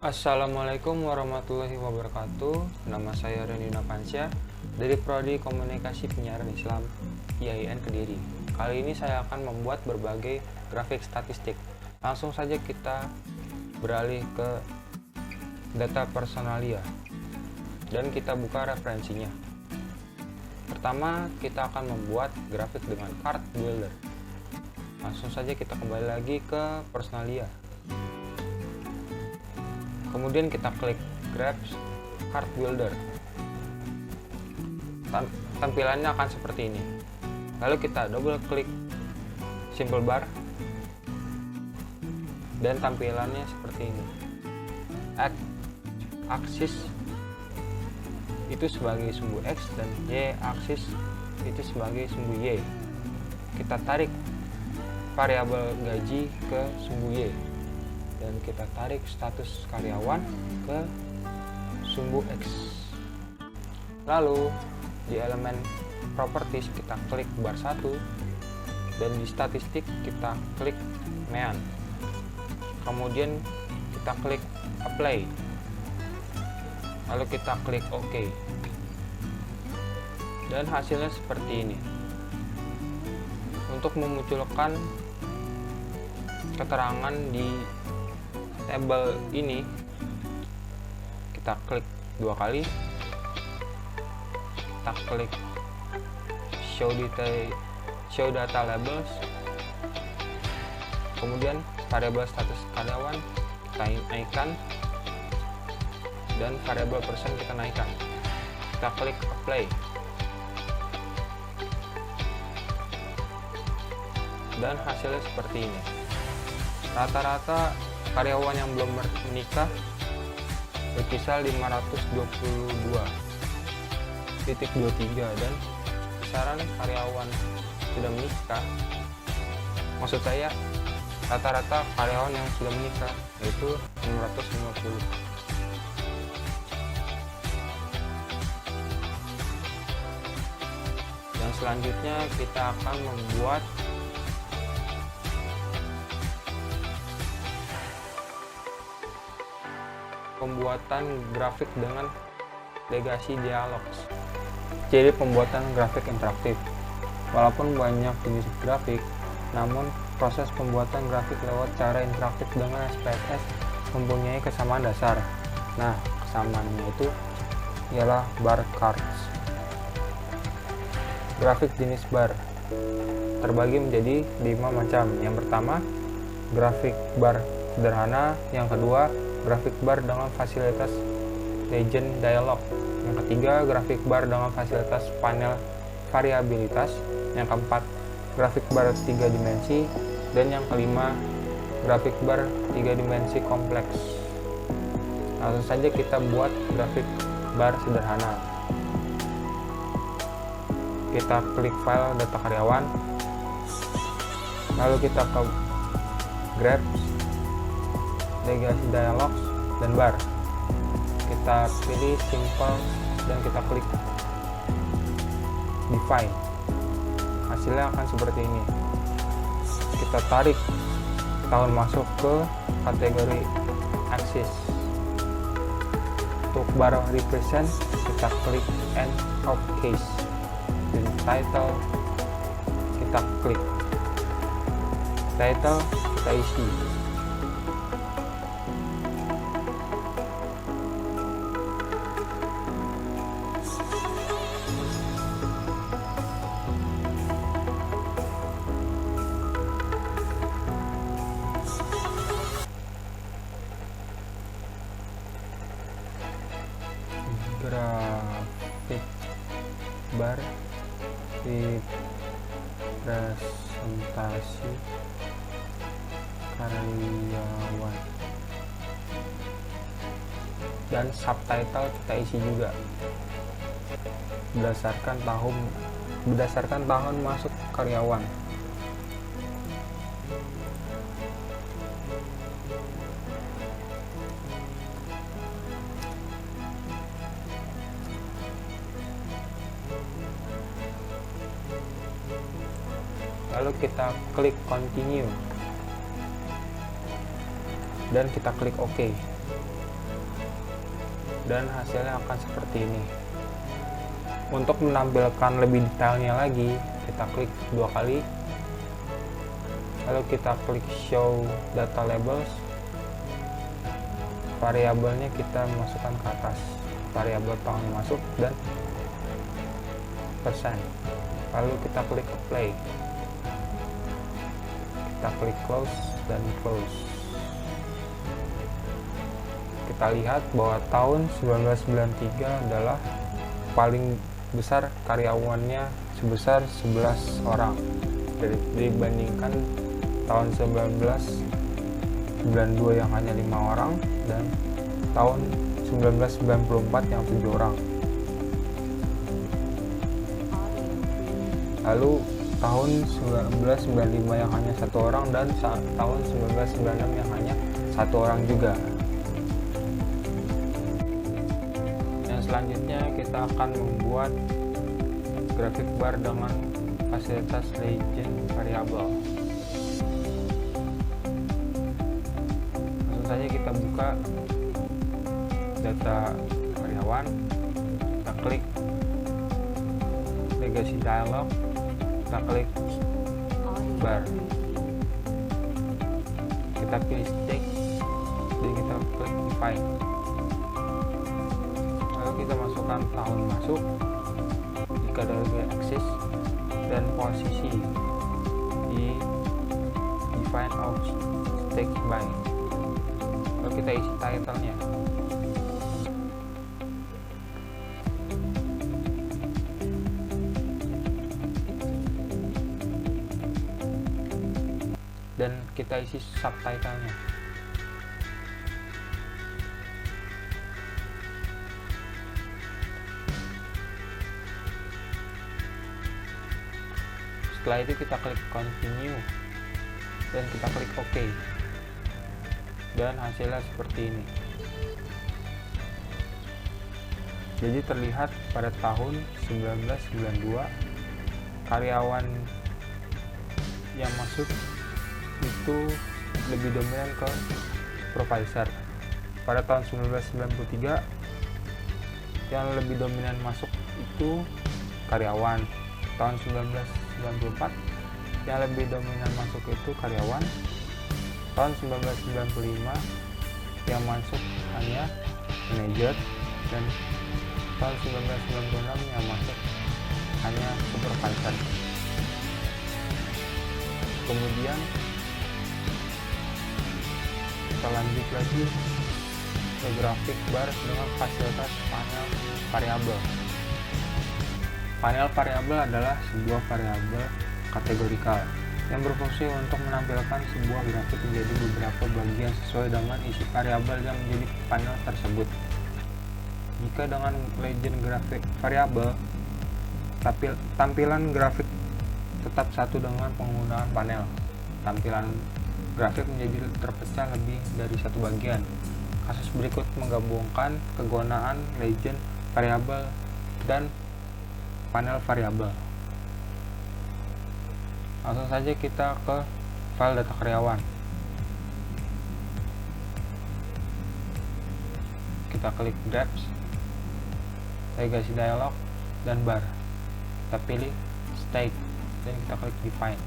Assalamualaikum warahmatullahi wabarakatuh. Nama saya Reni Napansyah dari Prodi Komunikasi Penyiaran Islam IAIN Kediri. Kali ini saya akan membuat berbagai grafik statistik. Langsung saja kita beralih ke data personalia dan kita buka referensinya. Pertama, kita akan membuat grafik dengan Card Builder. Langsung saja kita kembali lagi ke personalia. Kemudian kita klik Graph Card Builder. Tampilannya akan seperti ini. Lalu kita double klik Simple Bar dan tampilannya seperti ini. X-aksis itu sebagai sumbu X dan Y-aksis itu sebagai sumbu Y. Kita tarik variabel gaji ke sumbu Y dan kita tarik status karyawan ke sumbu X. Lalu di elemen properties kita klik bar 1 dan di statistik kita klik mean. Kemudian kita klik apply. Lalu kita klik OK. Dan hasilnya seperti ini. Untuk memunculkan keterangan di tabel ini, kita klik dua kali, kita klik show data labels, kemudian variabel status karyawan kita naikkan dan variabel persen kita naikkan. Kita klik apply dan hasilnya seperti ini. Rata-rata karyawan yang belum menikah berkisar 522,23 dan kisaran karyawan sudah menikah, maksud saya rata-rata karyawan yang sudah menikah yaitu 650. Dan selanjutnya kita akan membuat pembuatan grafik dengan legasi dialogs. Jadi pembuatan grafik interaktif. Walaupun banyak jenis grafik, namun proses pembuatan grafik lewat cara interaktif dengan SPSS mempunyai kesamaan dasar. Nah, kesamaannya itu ialah bar charts. Grafik jenis bar terbagi menjadi 5 macam. Yang pertama, grafik bar sederhana. Yang kedua, grafik bar dengan fasilitas legend dialog. Yang ketiga, grafik bar dengan fasilitas panel variabilitas. Yang keempat, grafik bar 3 dimensi. Dan yang kelima, grafik bar 3 dimensi kompleks. Langsung saja kita buat grafik bar sederhana. Kita klik file data karyawan, lalu kita ke Graphs, legasi dialogs dan bar. Kita pilih simple dan kita klik define. Hasilnya akan seperti ini. Kita tarik tahun masuk ke kategori axis. Untuk bar represent kita klik end of case. Dan title kita klik title, kita isi. Grafik bar representasi karyawan dan subtitle kita isi juga berdasarkan tahun masuk karyawan. Lalu kita klik continue dan kita klik OK. dan hasilnya akan seperti ini. Untuk menampilkan lebih detailnya lagi, kita klik 2 kali, lalu kita klik show data labels. Variabelnya kita masukkan ke atas, variabel tahun masuk dan persen. Lalu kita klik apply, kita klik close dan close. Kita lihat bahwa tahun 1993 adalah paling besar karyawannya sebesar 11 orang dibandingkan tahun 1992 yang hanya 5 orang dan tahun 1994 yang 7 orang. Lalu tahun 1995 yang hanya 1 orang dan tahun 1996 yang hanya 1 orang juga. Yang selanjutnya kita akan membuat grafik bar dengan fasilitas legend variabel. Langsung saja kita buka data karyawan, kita klik legacy dialog, kita klik bar, kita pilih stake dan kita klik define. Lalu kita masukkan tahun masuk jika ada axis dan posisi di define of stake by. Lalu kita isi title-nya. Dan kita isi subtitle-nya. Setelah itu kita klik continue dan kita klik OK, dan hasilnya seperti ini. Jadi terlihat pada tahun 1992 karyawan yang masuk itu lebih dominan ke supervisor. Pada tahun 1993 yang lebih dominan masuk itu karyawan. Tahun 1994 yang lebih dominan masuk itu karyawan. Tahun 1995 yang masuk hanya manajer, dan tahun 1996 yang masuk hanya supervisor. Kemudian kita lanjut lagi ke grafik bar dengan fasilitas panel variabel. Panel variabel adalah sebuah variabel kategorikal yang berfungsi untuk menampilkan sebuah grafik menjadi beberapa bagian sesuai dengan isi variabel yang menjadi panel tersebut. Jika dengan legend grafik variabel, tampilan grafik tetap satu dengan penggunaan panel. Tampilan grafik menjadi terpecah lebih dari satu bagian. Kasus berikut menggabungkan kegunaan legend variabel dan panel variabel. Langsung saja kita ke file data karyawan. Kita klik graph, legacy dialog, dan bar. Kita pilih stake dan kita klik define.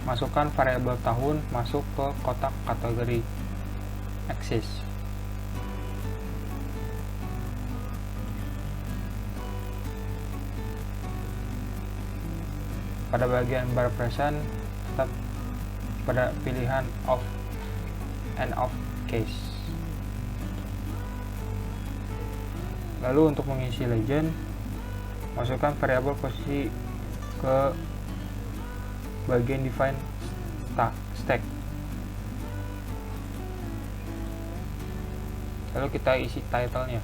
Masukkan variabel tahun masuk ke kotak kategori axis. Pada bagian bar present, tetap pada pilihan of and of case. Lalu untuk mengisi legend, masukkan variabel posisi ke bagian define stack. Lalu kita isi title-nya.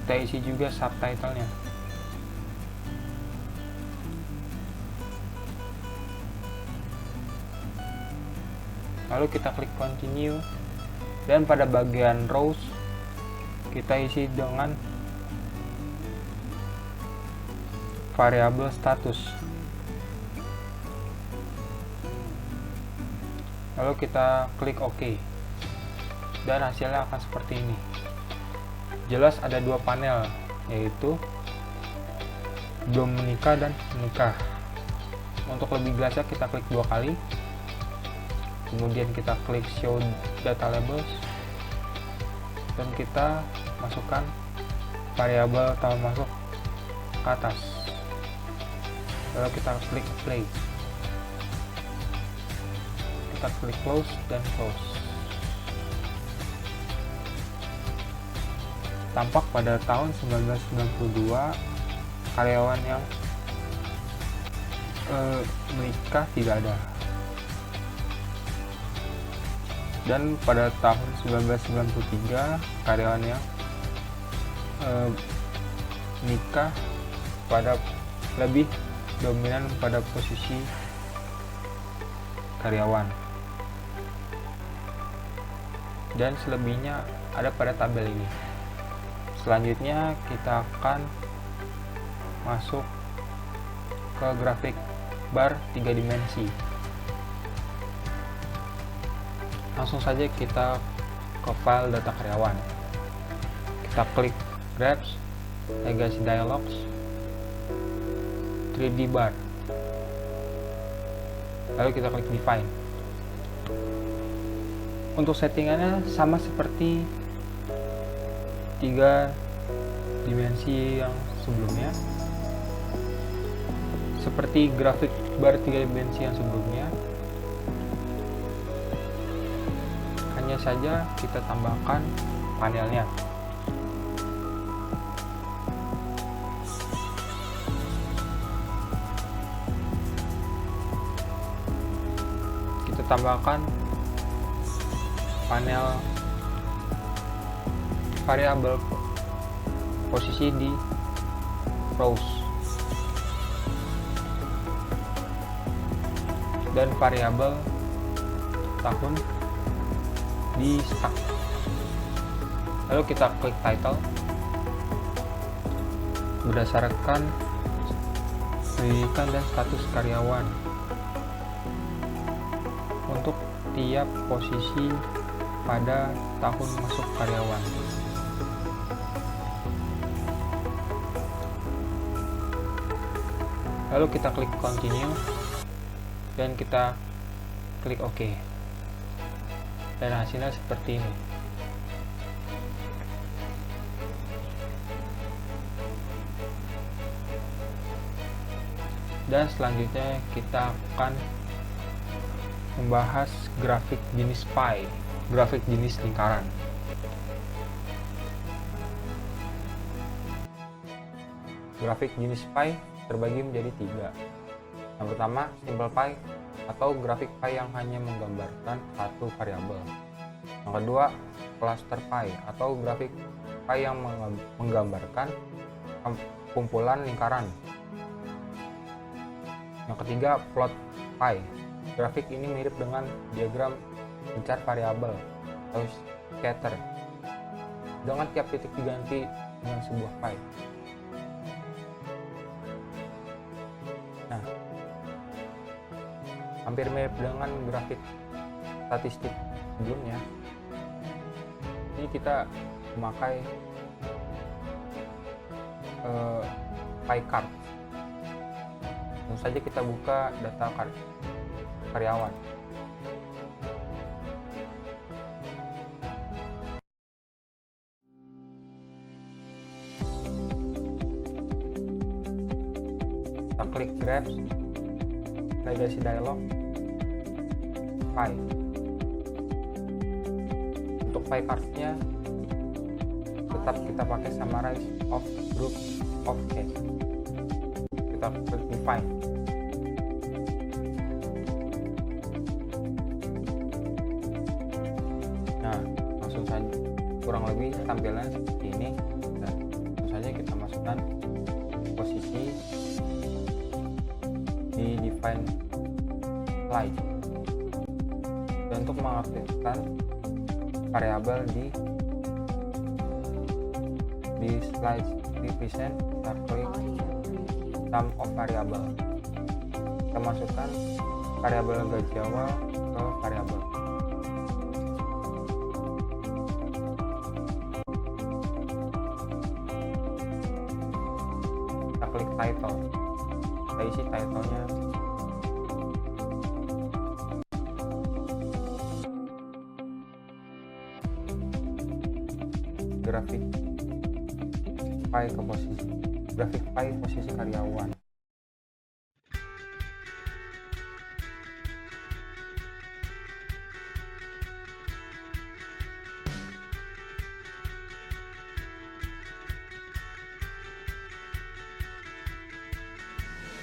Kita isi juga subtitle-nya. Lalu kita klik continue, dan pada bagian rows kita isi dengan variabel status. Lalu kita klik OK, dan hasilnya akan seperti ini. Jelas ada dua panel, yaitu belum menikah dan menikah. Untuk lebih jelasnya kita klik dua kali, kemudian kita klik show data labels, dan kita masukkan variabel tahun masuk ke atas. Lalu kita klik play, kita klik close dan close. Tampak pada tahun 1992 karyawan yang menikah tidak ada, dan pada tahun 1993 karyawan yang menikah pada lebih dominan pada posisi karyawan, dan selebihnya ada pada tabel ini. Selanjutnya kita akan masuk ke grafik bar 3 dimensi. Langsung saja kita ke file data karyawan, kita klik Graphs, Legacy Dialogs, 3D bar, lalu kita klik Define. Untuk settingannya sama seperti 3 dimensi yang sebelumnya, seperti grafik bar 3 dimensi yang sebelumnya. Hanya saja kita tambahkan panelnya. Kita tambahkan panel variabel posisi di rows dan variabel tahun di stack. Lalu kita klik title berdasarkan pendidikan dan status karyawan untuk tiap posisi pada tahun masuk karyawan. Lalu kita klik continue dan kita klik OK, dan hasilnya seperti ini. Dan selanjutnya kita akan membahas grafik jenis pie, grafik jenis lingkaran. Grafik jenis pie terbagi menjadi 3. Yang pertama, simple pie atau grafik pie yang hanya menggambarkan satu variabel. Yang kedua, cluster pie atau grafik pie yang menggambarkan kumpulan lingkaran. Yang ketiga, float pie. Grafik ini mirip dengan diagram mencar variabel atau scatter, dengan tiap titik diganti dengan sebuah pie. Nah, hampir mirip dengan grafik statistik sebelumnya. Ini kita memakai pie chart. Langsung saja kita buka data karyawan. Kita klik Graphs, Legacy Dialog, Pie. Untuk pie chart-nya tetap kita pakai Summarize of Group of Case. Kita klik Define. Nah, langsung saja, kurang lebih tampilan seperti ini. Dan langsung saja kita masukkan posisi di Define Slide. Dan untuk mengaktifkan variabel di slide represent, kita klik sum of variable. Kita masukkan variabel gaji awal ke variabel. Kita klik title, kita isi titlenya. Grafik file ke posisi, grafik file posisi karyawan.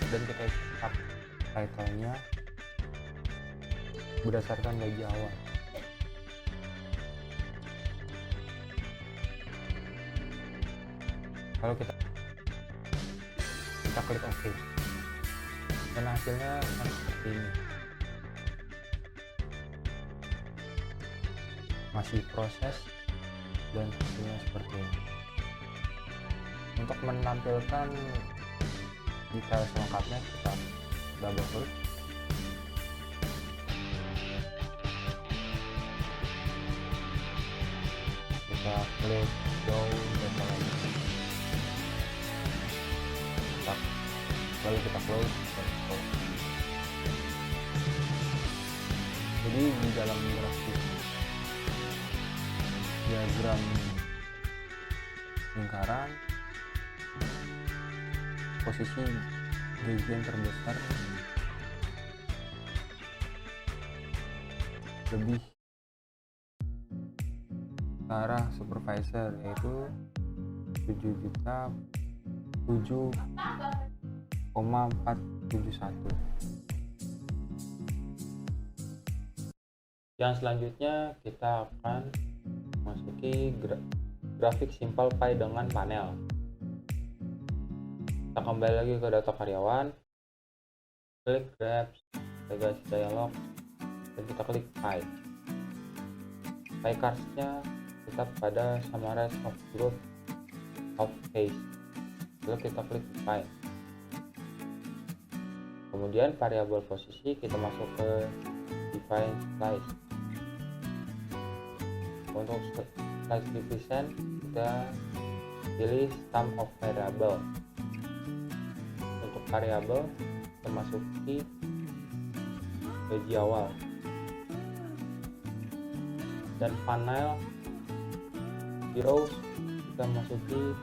Dan kita isi title-nya berdasarkan gaji awal. Lalu kita klik OK, dan hasilnya akan seperti ini. Masih proses dan hasilnya seperti ini. Untuk menampilkan detail selengkapnya kita double klik. Kita klik show data, lalu kita close. Jadi di dalam grafik diagram lingkaran, posisi gaji yang terbesar lebih ke arah supervisor, yaitu 7.7,471. Yang selanjutnya kita akan masuki grafik simple pie dengan panel. Kita kembali lagi ke data karyawan, klik graph, legacy dialog, dan kita klik pie. Pie cards-nya kita pada summarize of group of case, lalu kita klik pie. Kemudian variabel posisi kita masuk ke define slice. Untuk slice represent kita pilih sum of variable. Untuk variabel kita masuki gaji awal, dan panel rows kita masuki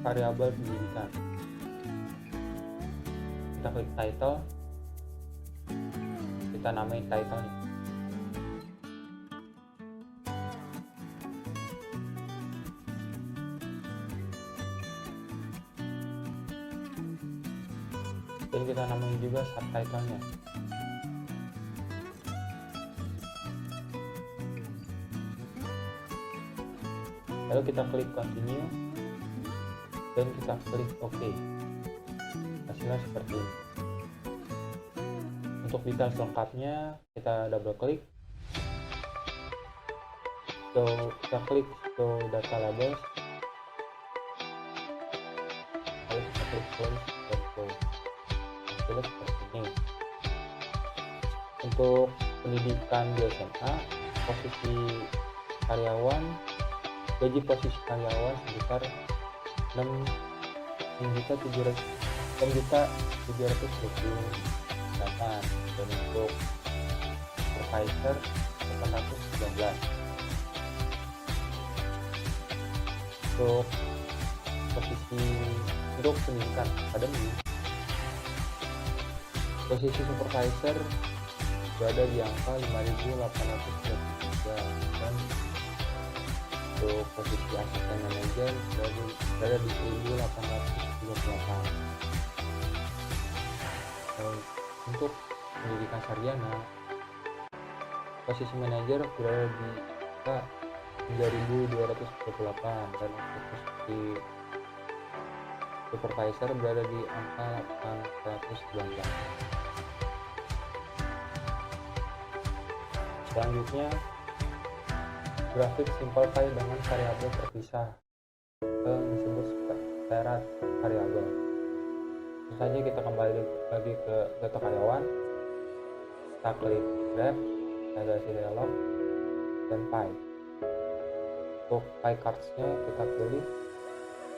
variabel pendidikan. Kita klik title, kita namain title-nya. Dan kita namain juga subtitle-nya. Lalu kita klik continue dan kita klik OK. Hasilnya seperti ini. Untuk detail selengkapnya kita double klik, kita klik show data labels, lalu kita klik close dan close. Hasilnya seperti ini. Untuk pendidikan di SMA, posisi karyawan, gaji posisi karyawan sebesar 6.728, dan untuk supervisor 813. Untuk posisi untuk pendidikan akademi, posisi supervisor berada di angka 5.833, dan untuk posisi asisten manajer berada di 1.838. Untuk pendidikan sarjana, posisi manajer berada di angka 3.248, dan untuk posisi supervisor berada di angka 819. Selanjutnya, grafik simple pie dengan variabel terpisah yang disebut syarat variabel. Tentu saja kita kembali lagi ke data karyawan, kita klik grab, navigasi dialog, dan pie. Untuk pie cards-nya kita pilih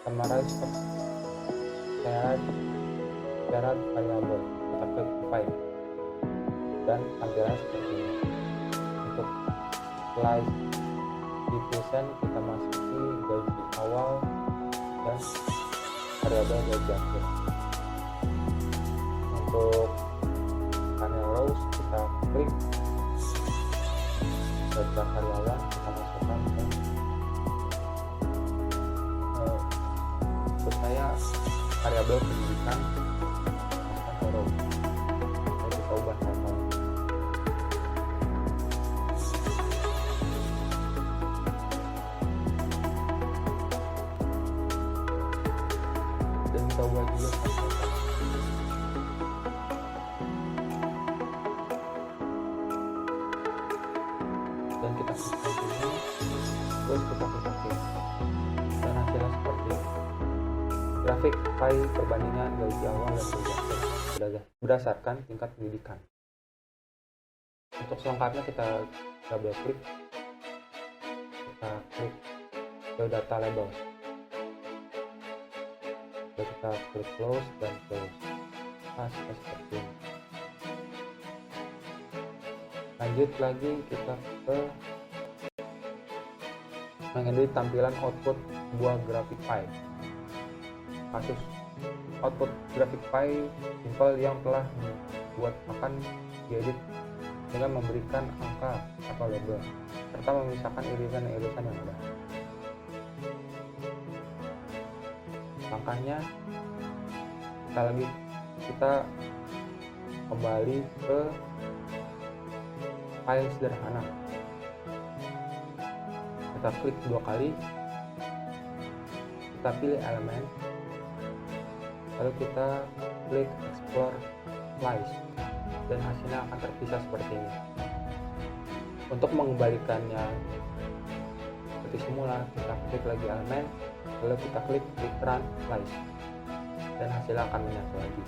summarize of syarat variabel, kita klik pie dan tampilan seperti ini. Untuk slice division kita masuki gaji awal dan variabel gaji akhir. Untuk panel rows kita klik data karyawan, kita masukkan ke untuk saya variabel pendidikan, masukkan ke row. Lalu kita ubah title. Dan kita ubah juga title. Dan kita klik continue, terus kita klik OK, dan hasilnya seperti ini. Grafik pie perbandingan gaji awal dan gaji akhir berdasarkan tingkat pendidikan. Untuk selengkapnya kita double klik, kita klik ke data label, lalu kita klik close dan close. Seperti ini. Lanjut lagi kita ke mengedit tampilan output sebuah grafik pie. Kasus output grafik pie simple yang telah dibuat akan diedit dengan memberikan angka atau label serta memisahkan irisan-irisan yang ada. Langkahnya kita kembali ke file sederhana, kita klik 2 kali, kita pilih elemen, lalu kita klik explore slice, dan hasilnya akan terpisah seperti ini. Untuk mengembalikannya seperti semula, kita klik lagi elemen, lalu kita klik return slice, dan hasilnya akan menyatu lagi.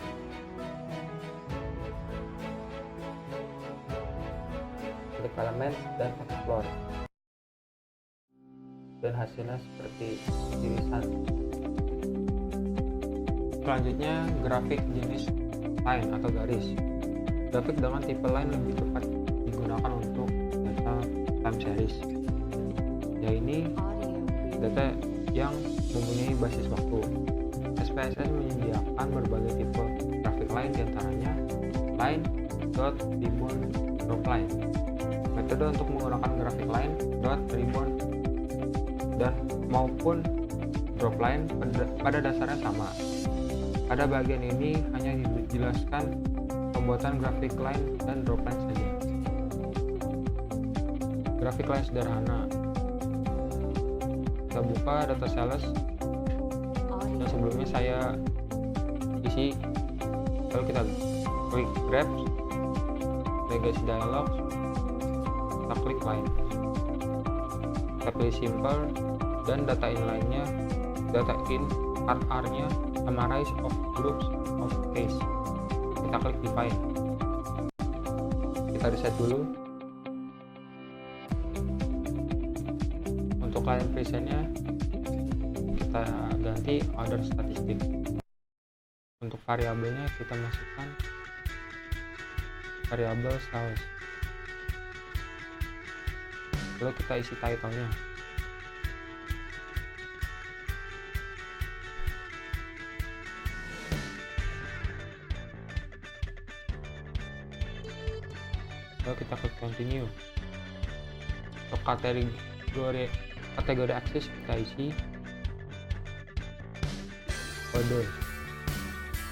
Klik elemen dan explore, dan hasilnya seperti irisan. Selanjutnya grafik jenis line atau garis. Grafik dengan tipe line lebih tepat digunakan untuk data time series. Ya, ini data yang mempunyai basis waktu. SPSS menyediakan berbagai tipe grafik line, diantaranya line, dot, ribbon, drop line. Metode untuk menggunakan grafik line, dot, ribbon, dan maupun drop line pada dasarnya sama. Pada bagian ini hanya dijelaskan pembuatan grafik line dan drop line saja. Grafik line sederhana. Kita buka data sales yang sebelumnya saya isi, lalu kita klik grab, legacy dialog, kita klik line, kita pilih simple, dan data inline-nya, data in RR-nya summarize of groups of case. Kita klik define, kita reset dulu. Untuk line presentnya kita ganti order statistik. Untuk variabelnya kita masukkan variabel sales, lalu kita isi title-nya. Lalu kita klik continue. Untuk kategori akses kita isi kode,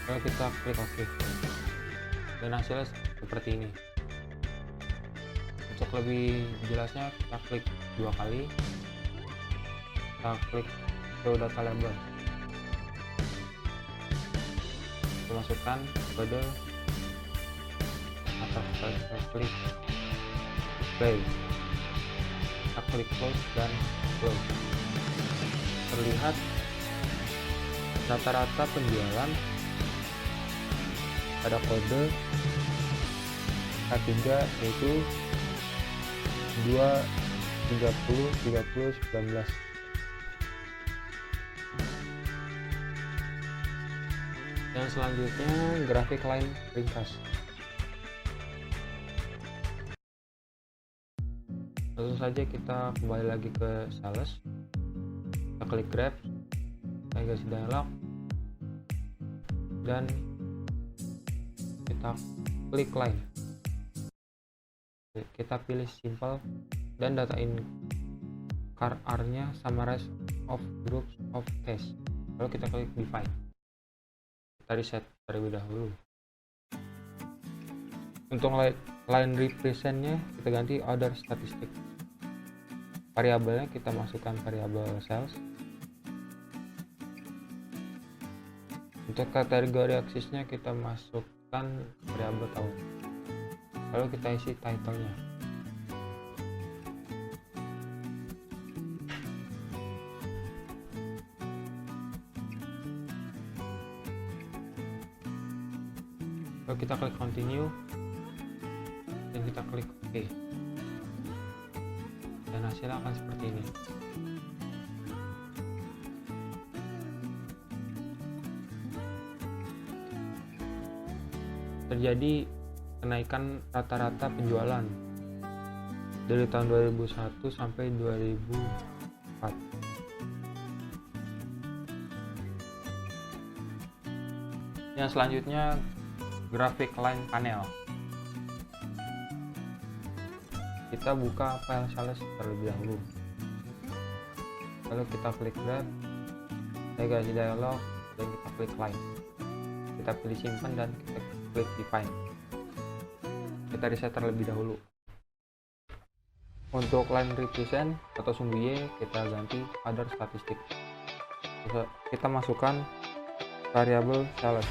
lalu kita klik OK, dan hasilnya seperti ini. Untuk lebih jelasnya kita klik 2 kali, kita klik show data label, kita masukkan kode, atau kita klik play, kita klik close dan close. Terlihat rata-rata penjualan pada kode K3 yaitu 2 30 30 19. Yang selanjutnya grafik line ringkas. Langsung saja kita kembali lagi ke sales, kita klik grab, navigasi dialog, dan kita klik line, kita pilih simple dan data in car nya summarize of groups of case, lalu kita klik define, kita reset terlebih dahulu. Untuk line representnya kita ganti order statistik. Variabelnya kita masukkan variabel sales. Untuk kategori aksesnya kita masukkan variabel tahun. Lalu kita isi title-nya. Lalu kita klik continue dan kita klik OK. Dan hasilnya akan seperti ini. Terjadi kenaikan rata-rata penjualan dari tahun 2001 sampai 2004. Yang selanjutnya graphic line panel. Kita buka file sales terlebih dahulu, lalu kita klik grab, navigasi dialog, dan kita klik line, kita pilih simpan dan kita klik define, kita reset terlebih dahulu. Untuk line represent atau sumbu Y kita ganti other statistik, kita masukkan variabel sales.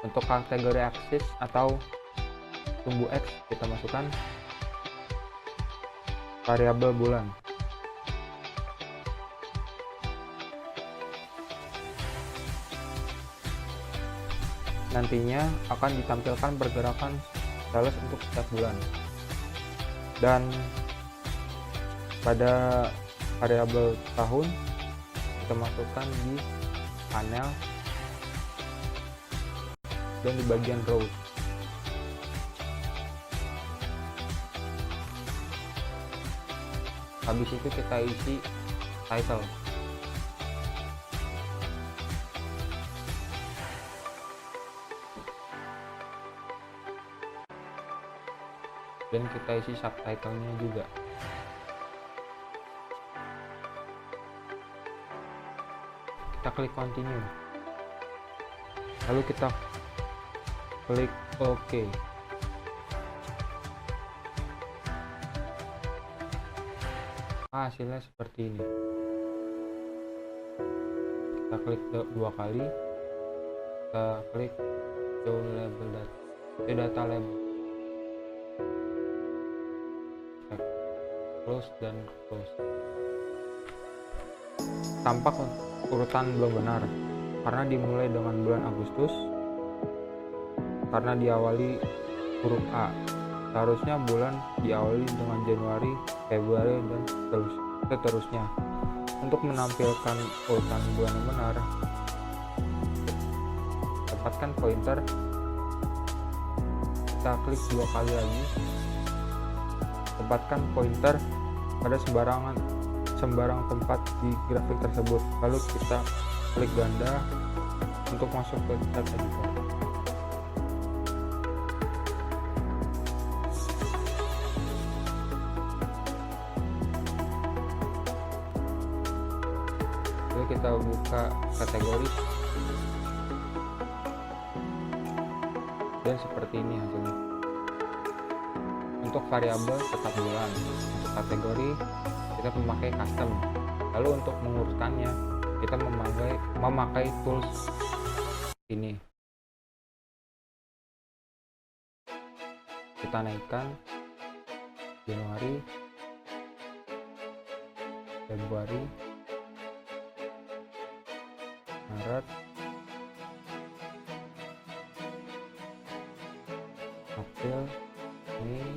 Untuk kategori akses atau sumbu X kita masukkan variabel bulan. Nantinya akan ditampilkan pergerakan sales untuk setiap bulan. Dan pada variabel tahun kita masukkan di panel dan di bagian row. Habis itu kita isi title. Dan kita isi subtitle-nya juga. Kita klik continue. Lalu kita klik OK. Hasilnya seperti ini. Kita klik dua kali, kita klik show label data label, close dan close. Tampak urutan belum benar karena dimulai dengan bulan Agustus, karena diawali huruf A. Seharusnya bulan diawali dengan Januari, Februari, dan seterusnya. Untuk menampilkan urutan bulan yang benar, tempatkan pointer, kita klik dua kali lagi, tempatkan pointer pada sembarang tempat di grafik tersebut, lalu kita klik ganda untuk masuk ke tab editor. Kita buka kategori dan seperti ini hasilnya. Untuk variabel tetap bulan, untuk kategori kita memakai custom, lalu untuk mengurutkannya kita memakai tools ini. Kita naikkan Januari, Februari, Maret, April, Mei,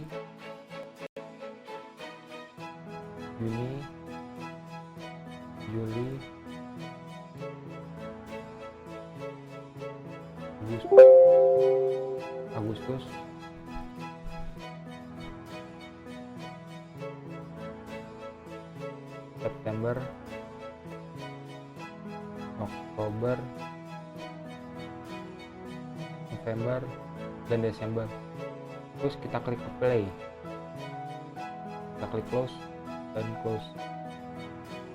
Juni, Juli, Agustus, September, Oktober, November, dan Desember. Terus kita klik play, kita klik close dan close,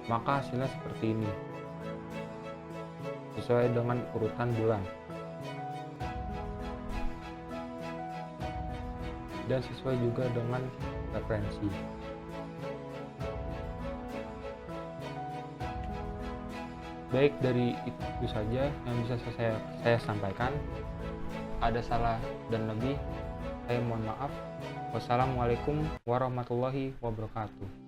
maka hasilnya seperti ini sesuai dengan urutan bulan dan sesuai juga dengan referensi. Baik, dari itu saja yang bisa saya sampaikan. Ada salah dan lebih, saya mohon maaf. Wassalamualaikum warahmatullahi wabarakatuh.